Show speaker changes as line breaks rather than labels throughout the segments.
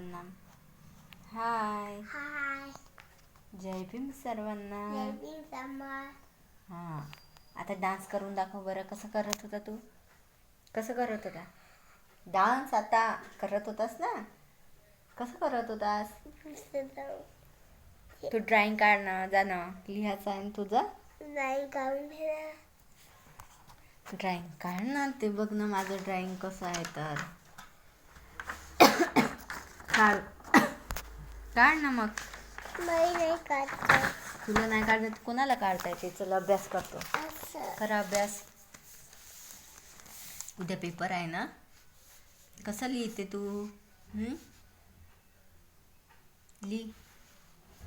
सर्वांना. हाय.
हाय.
जय भीम सर्वांना.
जय भीम सर्वांना.
हां, आता डान्स करून दाखव बरं. कसं करत होता तू? कसं करत होता डान्स? आता करत होतास ना? कसं करत होतास? तू ड्रॉइंग काढणं जाणं लिहायचं आहे तुझं.
नाही काढून
ड्रॉइंग काढ ना. ते बघ ना माझं ड्रॉइंग कसं आहे तर. काढ ना मग.
नाही काढता.
तुला नाही काढत कोणाला काढता येते? चल अभ्यास करतो. करा अभ्यास. उद्या पेपर आहे ना. कसं लिहिते तू? लिह.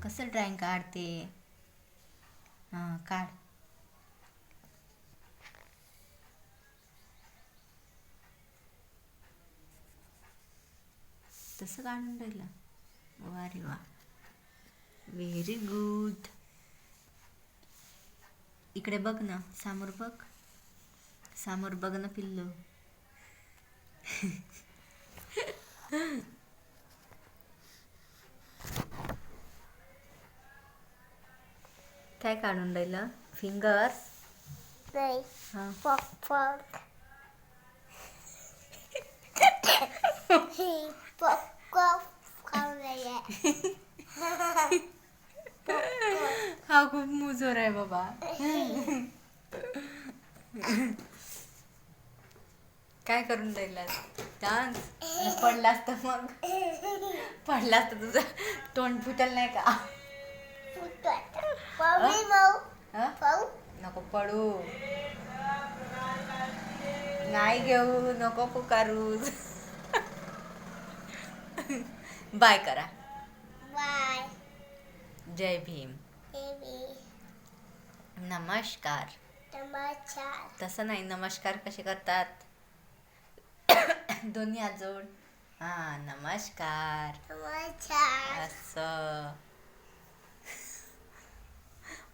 कसं ड्रॉइंग काढते? हां काढ. तसं काढून राहिलं. वा रे वा, व्हेरी गुड. इकडे बघ ना, समोर बघ. समोर बघ ना पिल्लू. काय काढून राहिलं? फिंगर्स?
नाही.
हां.
पॉक खाऊन राहिले.
हा खूप मुजोर आहे बाबा. काय करून राहिलास? डान्स? पडलास तर मग? पडलास तर तुझं तोंड फुटल नाही का? नको पडू. नाही घेऊ, नको पुकारूस. बाय करा.
बाय.
जय भीम.
बेबी.
नमस्कार.
नमस्कार.
तसं नाही, नमस्कार कसे करतात? दोन्ही हात जोड. हां, नमस्कार.
नमस्कार.
असं.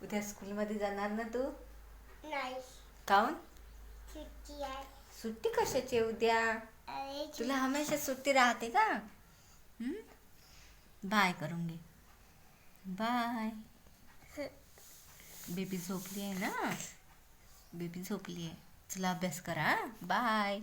उद्या स्कूलमध्ये जाणार ना तू?
नाही.
काऊन?
सुट्टी आहे.
सुट्टी कशाची आहे उद्या? तुला हमेशा सुट्टी राहते का? बाय करून घे. बाय. बेबी झोपली आहे ना. बेबी झोपली आहे. चला अभ्यास करा. बाय.